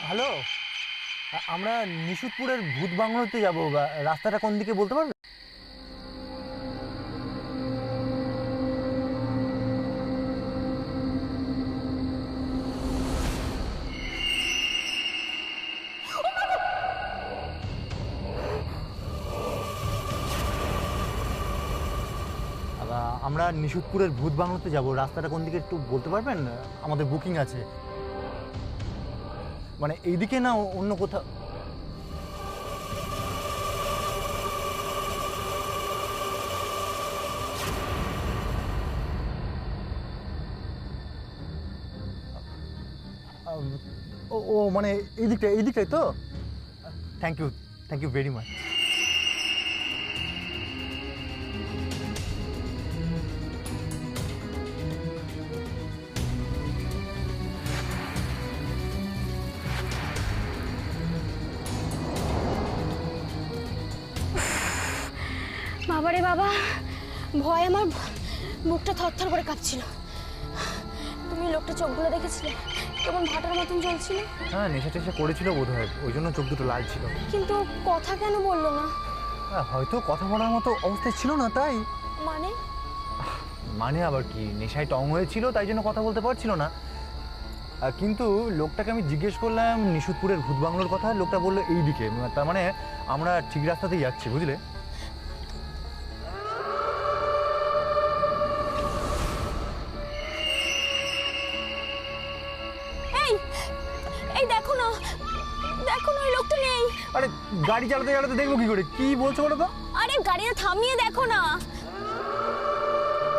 Hello, আমরা নিশুতপুরের ভূত বাংলোতে যাব, রাস্তাটা কোন দিকে বলতে পারবে? আমরা নিশুতপুরের ভূত বাংলোতে যাব, রাস্তাটা কোন দিকে একটু বলতে পারবেন? আমাদের বুকিং আছে, মানে এইদিকে না অন্য কোথাও। ও ও মানে এই দিকটাই তো। Thank you very much. বাবারে বাবা, ভয় আমার বুকটা থরথর করে কাঁপছিল। তুমি লোকটা চোখগুলো দেখেছিলে? কেমন ভাটার মতন জ্বলছিল। হ্যাঁ, নেশা টেশা করেছিল বোধ হয়, ওই জন্য চোখ দুটো লাল ছিল। কিন্তু কথা কেন বললো না? হয়তো কথা বলার মতো অবস্থায় ছিল না, তাই। মানে? মানে আবার কি, নেশায় টং হয়েছিল তাই জন্য কথা বলতে পারছিল না। কিন্তু লোকটাকে আমি জিজ্ঞেস করলাম নিশুতপুরের ভূত বাংলোর কথা, লোকটা বললো এই দিকে, তার মানে আমরা ঠিক রাস্তাতেই যাচ্ছি, বুঝলে? এই এই দেখো না, দেখো না, ওই লোকটা নেই। আরে গাড়ি চালাতে চালাতে দেখবো কি করে? কি বলছো বলো তো? আরে গাড়িটা থামিয়ে দেখো না।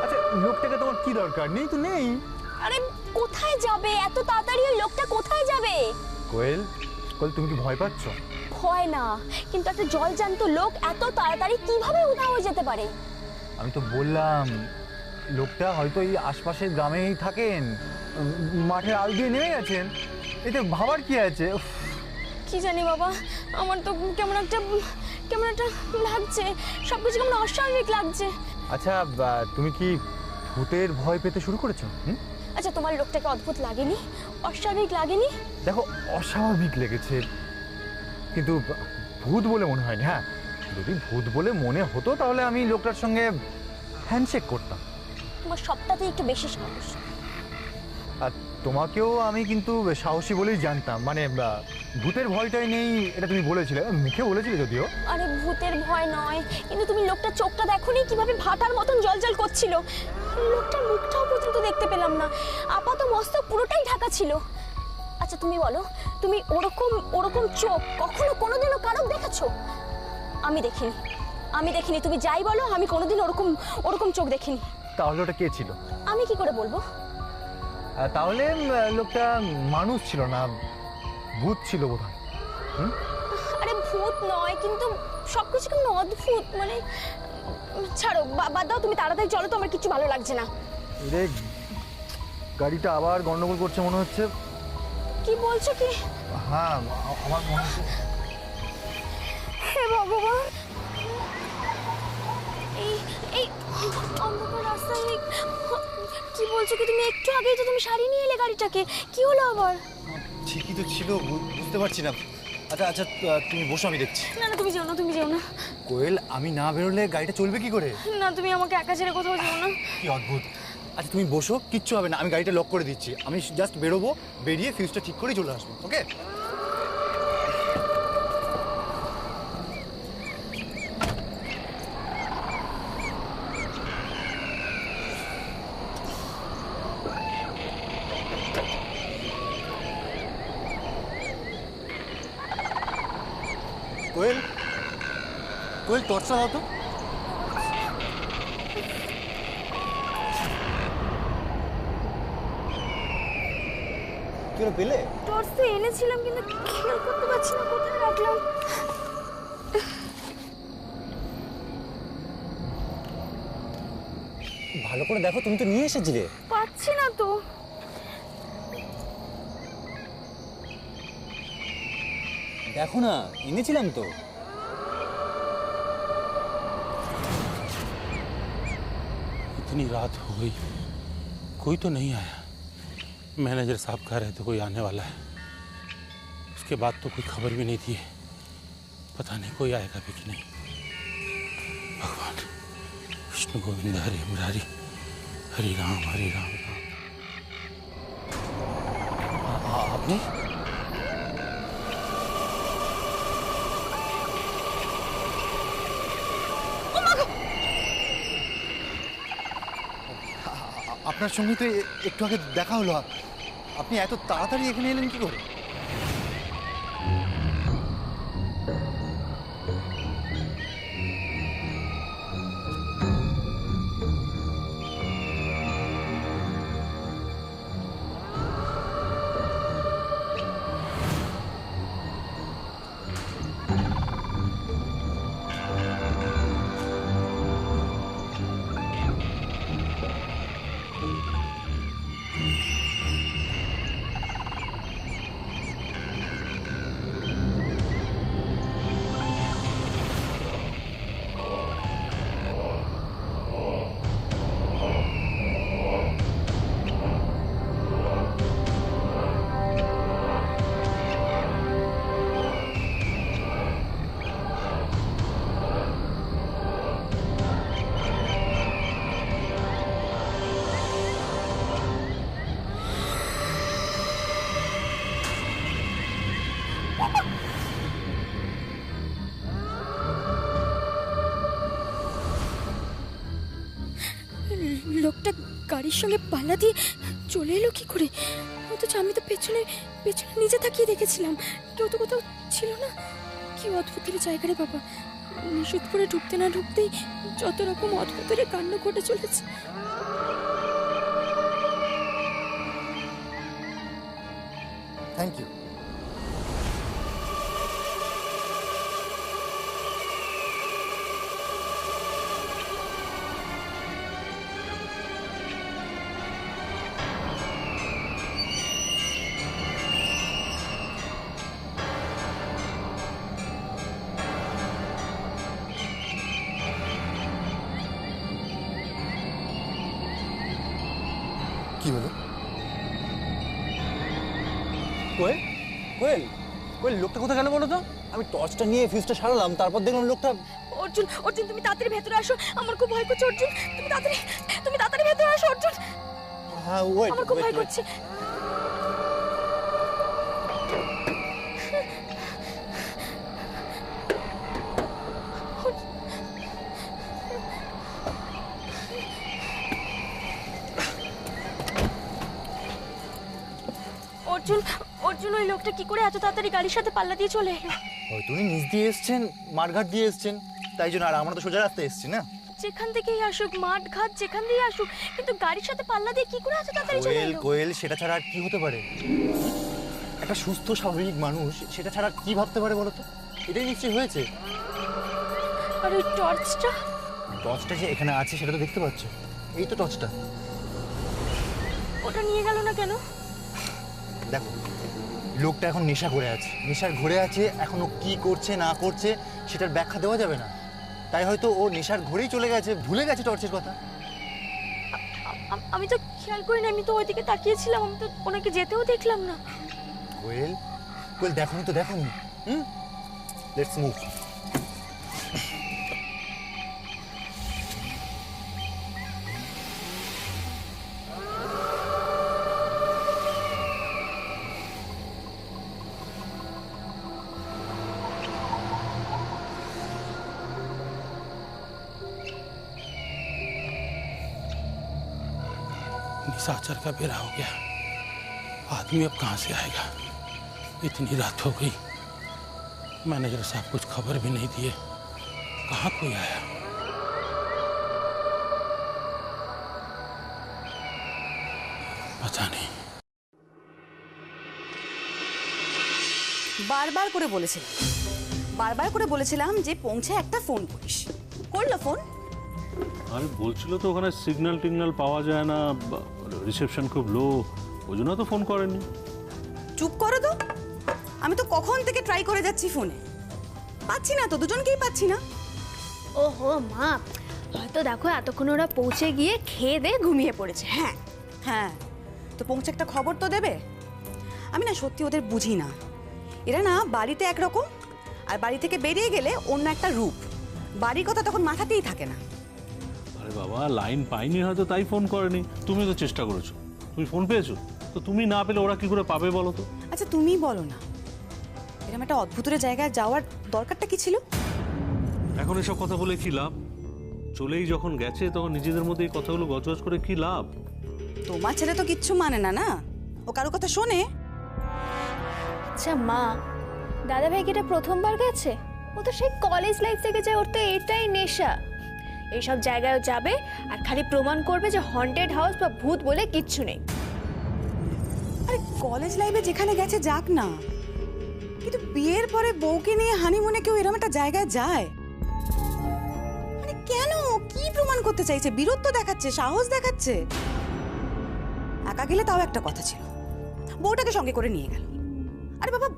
আচ্ছা, লোকটাকে তোমার কি দরকার? নেই তো নেই। আরে কোথায় যাবে এত তাড়াতাড়ি? ওই লোকটা কোথায় যাবে? কোয়েল, তুমি কি ভয় পাচ্ছ? ভয় না, কিন্তু একটা জলজান্ত লোক এত তাড়াতাড়ি কিভাবে উধাও হয়ে যেতে পারে? আমি তো বললাম লোকটা হয়তো এই আশপাশের গ্রামেই থাকেন, মাঠের আল দিয়ে নেমে গেছেন, এতে ভাবার কি আছে? কি জানি বাবা, আমার তো কেমন একটা লাগছে, সবকিছু কেমন অস্বাভাবিক লাগছে। আচ্ছা, তুমি কি ভূতের ভয় পেতে শুরু করেছো? আচ্ছা, তোমার লোকটাকে অদ্ভুত লাগেনি? অস্বাভাবিক লাগেনি? দেখো, অস্বাভাবিক লেগেছে, কিন্তু ভূত বলে মনে হয়নি। হ্যাঁ, যদি ভূত বলে মনে হতো তাহলে আমি লোকটার সঙ্গে হ্যান্ডশেক করতাম। তোমার সবটাতেই একটু বেশি সাহস। আর তোমাকেও আমি কিন্তু সাহসী বলেই জানতাম, মানে ভূতের ভয়টাই নেই এটা তুমি বলেছিলে, মুখে বলেছিলে যদিও। আরে ভূতের ভয় নয়, কিন্তু তুমি লোকটার চোখটা দেখোনি কিভাবে ভাটার মতন জলজল করছিল? লোকটার মুখটাও পর্যন্ত দেখতে পেলাম না, আপাত মস্তক পুরোটাই ঢাকা ছিল। আচ্ছা তুমি বলো, তুমি ওরকম চোখ কখনো কোনোদিনও কারো দেখেছো? আমি দেখিনি, তুমি যাই বলো, আমি কোনোদিন ওরকম চোখ দেখিনি। তাহলে ওটা কে ছিল? আমি কি করে বলবো? তাহলে লোকটা মানুষ ছিল না, ভূত ছিল বোধহয়। আরে ভূত নয়, কিন্তু সবকিছু কেমন অদ্ভুত, মানে ছাড়ো, বাদ দাও, তুমি তাড়াতাড়ি চলো তো, আমার কিছু ভালো লাগছে না। রে, গাড়িটা আবার গন্ডগোল করছে মনে হচ্ছে। কি বলছো কি? হ্যাঁ, আমার মনে হচ্ছে। হে ভগবান, এই অন্ধকার রাস্তায় কি বলছো কি তুমি? একটু আগেই তো তুমি সারিয়ে নিয়ে এলে গাড়িটাকে, কি হলো আবার? ঠিকই তো ছিল, বুঝতে পারছি না। আচ্ছা, তুমি বসো, আমি দেখছি। না না, তুমি যেও না। কোয়েল, আমি না বেরোলে গাড়িটা চলবে কি করে? না, তুমি আমাকে একা ছেড়ে কোথাও যেও না। কি অদ্ভুত। আচ্ছা তুমি বসো, কিচ্ছু হবে না, আমি গাড়িটা লক করে দিচ্ছি। আমি জাস্ট বেরোবো, বেরিয়ে ফিউজটা ঠিক করে চলে আসবো, ওকে? কোয়েল, টর্চটা দাও তো। পেলে? টর্চ তো এনেছিলাম, কিন্তু খেয়াল করতে পারছি না কোথায় রাখলাম। ভালো করে দেখো, তুমি তো নিয়ে এসেছিলে। পাচ্ছি না তো। देखो ना এনেছিলাম তো। इतनी रात हो गई, कोई तो नहीं आया। मैनेजर साहब कह रहे थे कोई आने वाला है। उसके बाद तो कोई खबर भी नहीं दी। पता नहीं कोई आएगा भी कि नहीं। भगवान विष्णु गोविंद हरि मुरारी, हरि राम राम। আপনি আপনার সঙ্গে তো একটু আগে দেখা হলো। আপনি এত তাড়াতাড়ি এখানে এলেন কি করে? লোকটা গাড়ির সঙ্গে পাল্লা দিয়ে চলে এলো কি করে? অথচ আমি তো পেছনে পেছনে নিজে তাকিয়ে দেখেছিলাম, কেউ তো কোথাও ছিল না। কি অদ্ভুতের জায়গা রে বাবা! নিষুধপুরে ঢুকতে না ঢুকতেই যত রকম অদ্ভুতের কাণ্ড ঘটে চলেছে। Thank you. কি হলো? কোয়েল কোয়েল কোয়েল, লোকটা কোথায় গেল বলো তো? আমি টর্চটা নিয়ে ফিউজটা সারালাম, তারপর দেখলাম লোকটা। অর্জুন, অর্জুন তুমি তাড়াতাড়ি ভেতরে আসো, আমার খুব ভয় করছে। অর্জুন তুমি তাড়াতাড়ি ভেতরে আসো। অর্জুন, হ্যাঁ ওয়েট, আমার খুব ভয় করছে। অর্জুন, অর্জুন ওই লোকটা কি করে এত তাড়াতাড়ি গাড়ির সাথে পাল্লা দিয়ে চলে এলো? হয়তো উনি নিচ দিয়ে এসছেন, মাঠঘাট দিয়ে এসছেন, তাই জন্য। আর আমরা তো সোজা রাস্তায় এসছি না। যেখান থেকেই আসুক, মাঠ ঘাট যেখান দিয়েই আসুক, কিন্তু গাড়ির সাথে পাল্লা দিয়ে কি করে এত তাড়াতাড়ি চলে কোয়েল এলো? কোয়েল, সেটা ছাড়া আর কি হতে পারে? একটা সুস্থ স্বাভাবিক মানুষ সেটা ছাড়া কি ভাবতে পারে বলো তো? এটাই নিশ্চয়ই হয়েছে। আর ওই টর্চটা? টর্চটা যে এখানে আছে সেটা তো দেখতে পাচ্ছ। এই তো টর্চটা। ওটা নিয়ে গেল না কেন? দেখো, লোকটা এখন নেশা করে আছে, নেশার ঘরে আছে। এখনো কি করছে না করছে সেটার ব্যাখ্যা দেওয়া যাবে না। তাই হয়তো ও নেশার ঘরেই চলে গেছে, ভুলে গেছে টর্চের কথা। আমি তো খেয়াল করিনি, আমি তো ওইদিকে তাকিয়েছিলাম, আমি তো ওনাকে যেতেও দেখলাম না। কোয়েল কোয়েল, দেখোনি তো দেখোনি। Let's move. निशाचर का बेरा हो गया। आदमी अब कहाँ से आएगा? इतनी रात हो गई, मैनेजर साहब कुछ खबर भी नहीं दिए। कहाँ कोई आया? पता नहीं। বারবার করে বলেছিলাম যে পৌঁছে একটা ফোন করিস। করলো ফোন? আরে বলছিল তো ওখানে সিগন্যাল টিগন্যাল পাওয়া যায় না, রিসেপশন খুব লো, ওই জন্য তো ফোন করেনি। চুপ করো তো, আমি তো কখন থেকে ট্রাই করে যাচ্ছি ফোনে, পাচ্ছি না তো, দুজনকেই পাচ্ছি না। ওহো মা, হয়তো দেখো এতক্ষণ ওরা পৌঁছে গিয়ে খেয়ে দিয়ে ঘুমিয়ে পড়েছে। হ্যাঁ হ্যাঁ, তো পৌঁছে একটা খবর তো দেবে। আমি না সত্যি ওদের বুঝি না, এরা না বাড়িতে একরকম, আর বাড়ি থেকে বেরিয়ে গেলে অন্য একটা রূপ। বাড়ির কথা তখন মাথাতেই থাকে না। আরে বাবা, লাইন পাইনি হয়তো তাই ফোন করেনি। তুমি তো চেষ্টা করেছো, তুমি ফোন পেয়েছো, তো তুমি না পেলে ওরা কি করে পাবে বলো তো? আচ্ছা তুমি বলো না, এরকম একটা অদ্ভুতের জায়গায় যাওয়ার দরকারটা কি ছিল? এখন এসব কথা বলে কি লাভ? চলেই যখন গেছে তখন নিজেদের মধ্যে এই কথাগুলো গজগজ করে কি লাভ? তোমার ছেলে তো কিচ্ছু মানে না, না ও কারো কথা শোনে? আচ্ছা মা, দাদা ভাই কি এটা প্রথমবার গেছে? ও তো সেই কলেজ লাইফ থেকে যায়, ওর তো এটাই নেশা। এইসব জায়গায় যাবে আর খালি প্রমাণ করবে যে হন্টেড হাউস বা ভূত বলে কিচ্ছু নেই। আরে কলেজ লাইফে যেখানে গেছে যাক না, কিন্তু বিয়ের পরে বউকে নিয়ে হানিমুনে কেউ এরকম একটা জায়গায় যায়? মানে কেন, কি প্রমাণ করতে চাইছে? বীরত্ব দেখাচ্ছে, সাহস দেখাচ্ছে? একা গেলে তাও একটা কথা ছিল, বউটাকে সঙ্গে করে নিয়ে গেল। আরে বাবা,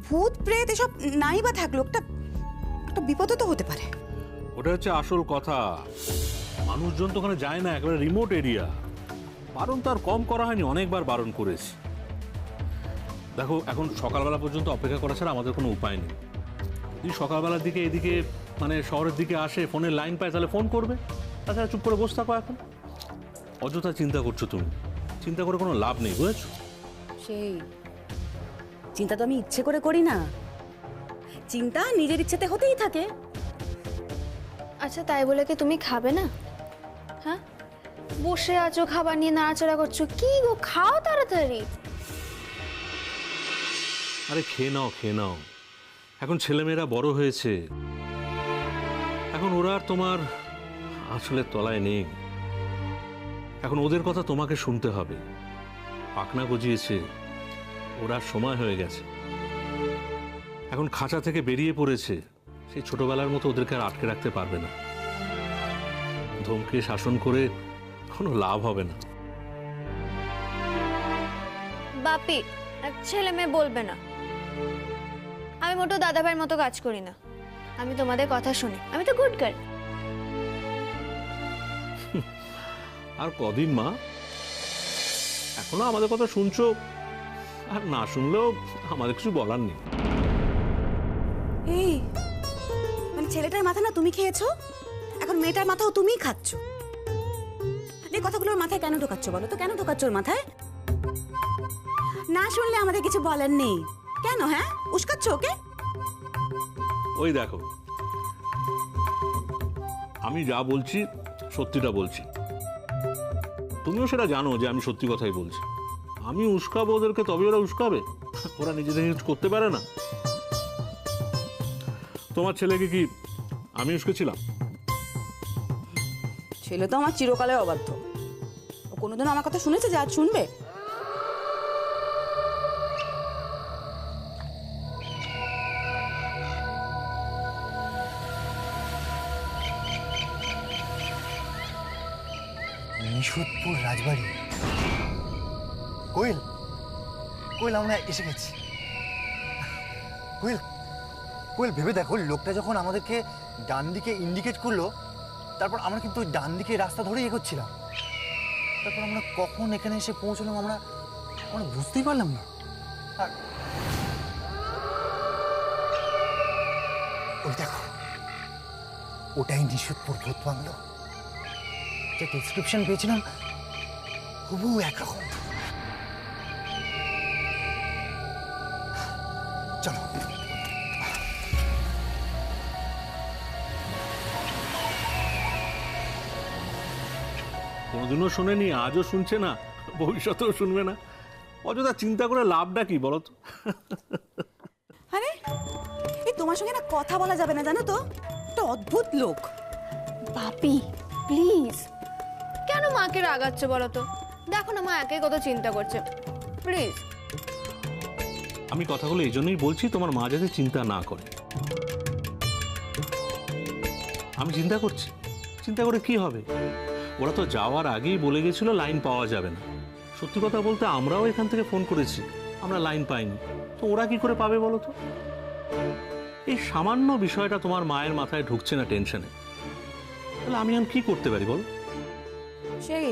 ভূত প্রেত এসব নাই বা থাকলো, একটা একটা বিপদও তো হতে পারে। ওটা হচ্ছে আসল কথা। মানুষজন তো ওখানে যায় না, একেবারে রিমোট এরিয়া। বারণ তো আর কম করা হয়নি, অনেকবার বারণ করেছি। দেখো, এখন সকালবেলা পর্যন্ত অপেক্ষা করা ছাড়া আমাদের কোনো উপায় নেই। যদি সকালবেলার দিকে এদিকে মানে শহরের দিকে আসে, ফোনের লাইন পায়, তাহলে ফোন করবে। তাছাড়া চুপ করে বসে থাকো। এখন অযথা চিন্তা করছো তুমি, চিন্তা করে কোনো লাভ নেই, বুঝেছো? সেই চিন্তা তো আমি ইচ্ছে করে করি না, চিন্তা নিজের ইচ্ছেতে হতেই থাকে। আচ্ছা তাই বলে কি তুমি খাবে না? হ্যাঁ, বসে আছো, খাবার নিয়ে নাড়াচাড়া করছো, কি গো, খাও তাড়াতাড়ি। আরে খেয়ে নাও, খেয়ে নাও। এখন ছেলেমেয়েরা বড় হয়েছে, এখন ওরা আর তোমার আসলে তলায় নেই। এখন ওদের কথা তোমাকে শুনতে হবে। পাখনা গজিয়েছে, ওরা সময় হয়ে গেছে। এখন খাঁচা থেকে বেরিয়ে পড়েছে, সেই ছোটবেলার মতো ওদেরকে আর আটকে রাখতে পারবে না। ধমকে শাসন করে কোনো লাভ হবে না। বাপি, ছেলে মেয়ে বলবে না। আমি মোটেও দাদা ভাইয়ের মতো কাজ করি না। আমি তোমাদের কথা শুনি, আমি তো গুড গার্ল। আর কদিন মা, এখনো আমাদের কথা শুনছো, আর না শুনলেও আমাদের কিছু বলার নেই। এই মানে ছেলেটার মাথা না তুমি খেয়েছো, এখন মেয়েটার মাথাও তুমিই খাচ্ছ। এই কথাগুলোর মাথায় কেন ঢোকাচ্ছ বলো তো? কেন ঢোকাচ্ছ ওর মাথায়? না শুনলে আমাদের কিছু বলার নেই কেন? হ্যাঁ, উস্কাচ্ছ ওকে? ওই দেখো, আমি যা বলছি সত্যিটা বলছি। তুমিও সেটা জানো যে আমি সত্যি কথাই বলছি। আমি উস্কাবো ওদেরকে, তবে ওরা উস্কাবে? ওরা নিজেদের কিছু করতে পারে না। তোমার ছেলেকে কি আমি উস্কেছিলাম? ছেলে তো আমার চিরকালে অবাধ্য। ও কোনোদিন আমার কথা শুনেছে যে আজ শুনবে? নিশুতপুর রাজবাড়ি। কোয়েল, কোয়েল, আমরা এসে গেছি। কোয়েল, কোয়েল, ভেবে দেখো, লোকটা যখন আমাদেরকে ডান দিকে ইন্ডিকেট করলো, তারপর আমরা কিন্তু ওই ডান দিকে রাস্তা ধরেই এগোচ্ছিলাম। তারপর আমরা কখন এখানে এসে পৌঁছলাম আমরা আমরা বুঝতেই পারলাম না। আর ওই দেখো, ওটাই নিশুতপুর ভূত বাংলো। যে ডেসক্রিপশন পেয়েছিলাম হুবহু একরকম। চলো। কোনোদিনও শোনেনি, আজও শুনছে না, ভবিষ্যতেও শুনবে না। অযথা চিন্তা করে লাভটা কি বলো তো? আরে এই তোমার সঙ্গে না কথা বলা যাবে না, জানো তো? একটা অদ্ভুত লোক। বাপি প্লিজ, কেন মাকে রাগাচ্ছে বলো তো? দেখো না, মা একাই কত চিন্তা করছে। প্লিজ। আমি কথাগুলো এই জন্যই বলছি, তোমার মা যাতে চিন্তা না করে। আমি চিন্তা করছি, চিন্তা করে কি হবে? ওরা তো যাওয়ার আগেই বলে গেছিল লাইন পাওয়া যাবে না। সত্যি কথা বলতে আমরাও এখান থেকে ফোন করেছি, আমরা লাইন পাইনি। তো ওরা কি করে পাবে বলো তো? এই সামান্য বিষয়টা তোমার মায়ের মাথায় ঢুকছে না টেনশনে, তাহলে আমি এখন কি করতে পারি বলো? সেই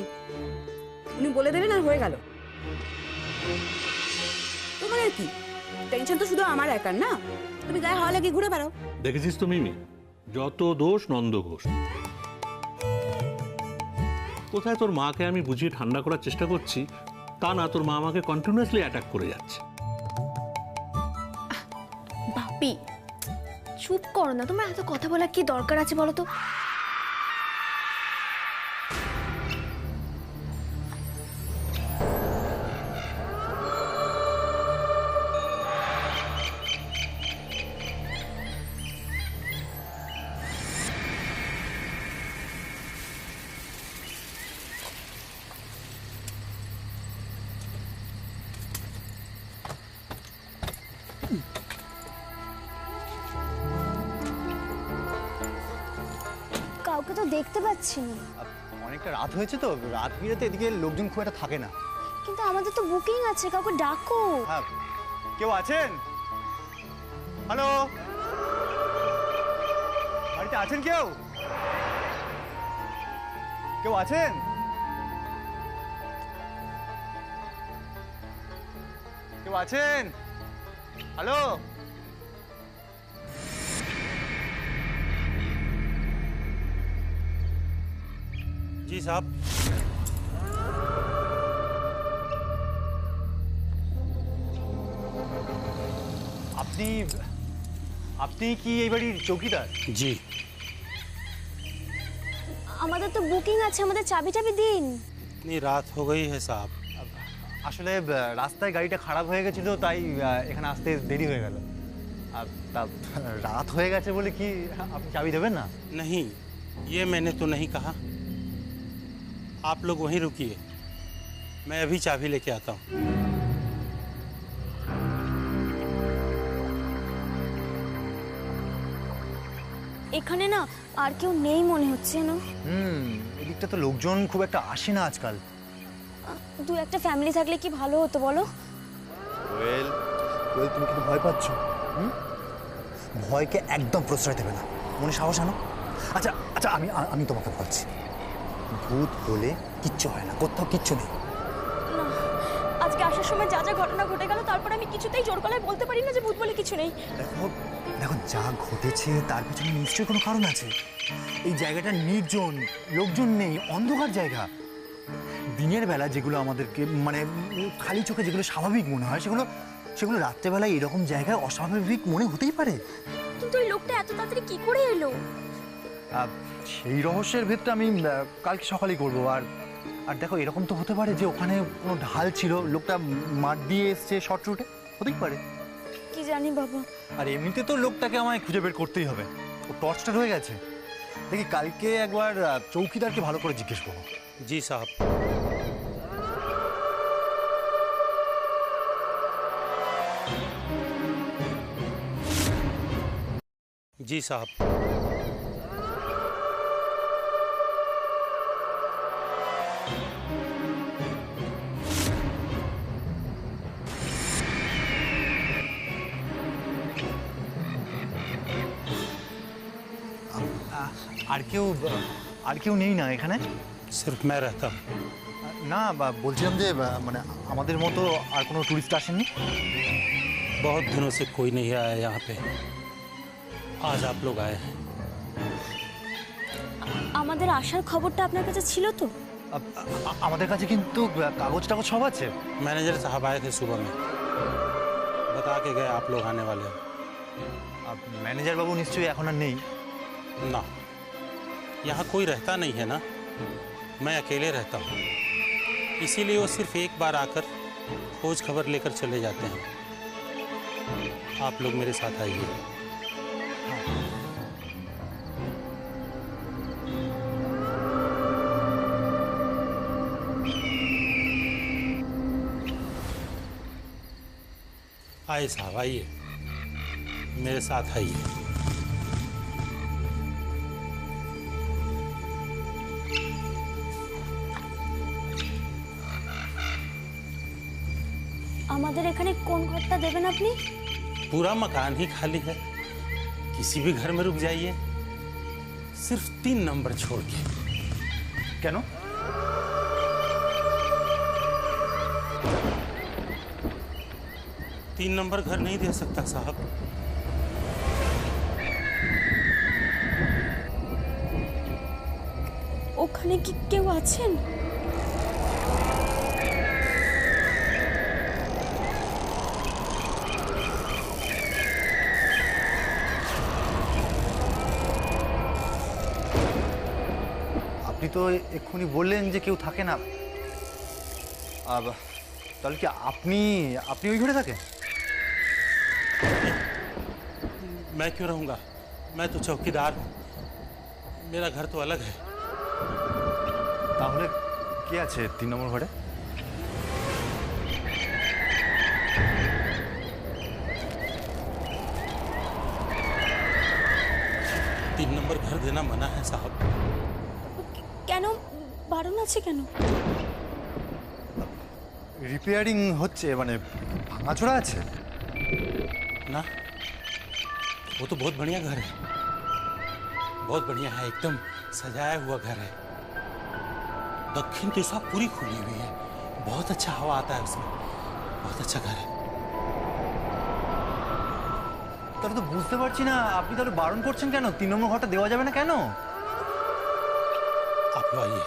উনি বলে দেবেন আর হয়ে গেল। তোমার আর কি, টেনশন তো শুধু আমার একার না, তুমি গায়ে হাওয়া লাগিয়ে ঘুরে বেড়াও। দেখেছিস তো মিমি, যত দোষ নন্দ ঘোষ। কোথায় তোর মাকে আমি বুঝিয়ে ঠান্ডা করার চেষ্টা করছি, তা না তোর মা আমাকে কন্টিনিউয়াসলি অ্যাটাক করে যাচ্ছে। বাপি চুপ করো না, তোমার এত কথা বলার কি দরকার আছে বলো তো? কাউকে তো দেখতে পাচ্ছি না। অনেকটা রাত হয়েছে তো, রাত বিরেতে এদিকে লোকজন খুব একটা থাকে না। কিন্তু আমাদের তো বুকিং আছে, কাউকে ডাকো। হ্যাঁ, কেউ আছেন? হ্যালো, বাড়িতে আছেন কেউ? কেউ আছেন? কেউ আছেন? হ্যালো, जी साहब। আপনি আপনি কি এই বাড়ির চৌকিদার? जी আমাদের তো বুকিং আছে, আমাদের চাবি টাবি দিন। इतनी रात हो गई है साहब। আসলে রাস্তায় গাড়িটা খারাপ হয়ে গেছিল, তাই এখানে আসতে দেরি হয়ে গেল। আর তা রাত হয়ে গেছে বলে কি আপনি চাবি দেবেন না? नहीं, ये मैंने तो नहीं कहा। आप लोग वहीं रुकिए, मैं अभी चाबी लेके आता हूँ। এখানে না আর কেউ নেই মনে হচ্ছে না। এদিকটা তো লোকজন খুব একটা আসে না আজকাল। দু একটা ফ্যামিলি থাকলে কি ভালো হতো বলো? ওয়েল ওয়েল, তুমি কিন্তু ভয় পাচ্ছ। ভয়কে একদম প্রশ্রয় দেবে না, মনে সাহস আনো। আচ্ছা আচ্ছা, আমি আমি তোমাকে বলছি, ভূত বলে কিচ্ছু হয় না, কোথাও কিচ্ছু নেই। না, আজকে আসার সময় যা যা ঘটনা ঘটে গেল, তারপর আমি কিছুতেই জোর গলায় বলতে পারি না যে ভূত বলে কিছু নেই। দেখো দেখো, যা ঘটেছে তার পিছনে নিশ্চয়ই কোনো কারণ আছে। এই জায়গাটা নির্জন, লোকজন নেই, অন্ধকার জায়গা। দিনের বেলা যেগুলো আমাদেরকে মানে খালি চোখে যেগুলো স্বাভাবিক মনে হয়, সেগুলো সেগুলো রাত্রেবেলায় এরকম জায়গায় অস্বাভাবিক মনে হতেই পারে। কিন্তু ওই লোকটা এত তাড়াতাড়ি কি করে এলো? সেই রহস্যের ভেদটা আমি কালকে সকালেই করবো। আর আর দেখো, এরকম তো হতে পারে যে ওখানে কোনো ঢাল ছিল, লোকটা মাঠ দিয়ে এসছে শর্ট রুটে, হতেই পারে। কি জানি বাবা। আর এমনিতে তো লোকটাকে আমায় খুঁজে বের করতেই হবে, ও টর্চটা রয়ে গেছে। দেখি কালকে একবার চৌকিদারকে ভালো করে জিজ্ঞেস করবো। जी साहब। जी साहब। আর কেউ নেই না এখানে? सिर्फ मैं रहता हूँ। না, বলছিলাম যে মানে আমাদের মতো আর কোনো টুরিস্ট আসেননি? बहुत दिनों से कोई नहीं आया यहाँ पे, आज आप लोग आए हैं। আমাদের আসার খবরটা আপনার কাছে ছিল তো? আমাদের কাছে কিন্তু কাগজ টাগজ সব আছে। मैनेजर साहब आए थे सुबह में, बता के गए आप लोग आने वाले हैं। ম্যানেজার বাবু নিশ্চয়ই এখন আর নেই। ना, यहाँ कोई रहता नहीं है ना, मैं अकेले रहता हूँ, इसीलिए वो सिर्फ एक बार आकर खोज खबर लेकर चले जाते हैं। आप लोग मेरे साथ आइए। आइए साहब, आइए मेरे साथ आइए। আমাদের এখানে কোন ঘরটা দেবেন আপনি? पूरा मकान ही खाली है, किसी भी घर में रुक जाइए, सिर्फ 3 नंबर छोड़ के। কেন? 3 नंबर घर नहीं दे सकता साहब। ওখানে কি কেউ আছেন? আপনি তো এক্ষুনি বললেন যে কেউ থাকে না, তাহলে কি আপনি আপনি ওই ঘরে থাকেন? मैं क्यों रहूँगा? मैं तो चौकीदार हूँ, मेरा घर तो अलग है। তাহলে কে আছে 3 নম্বর ঘরে? तीन नंबर घर देना मना है साहब। কেন বারণ আছে কেন? রিপেয়ারিং হচ্ছে, মানে ভাঙাচোরা আছে। ना, वो तो बहुत बढ़िया घर है, बहुत बढ़िया है, एकदम सजाया हुआ घर है। दक्षिण दिशा पूरी खुली हुई है, बहुत अच्छा हवा आता है उसमें, बहुत अच्छा घर है। তাহলে তো বুঝতে পারছি না আপনি তাহলে বারণ করছেন কেন? 3 নম্বর ঘরটা দেওয়া যাবে না কেন? आप लो आइए।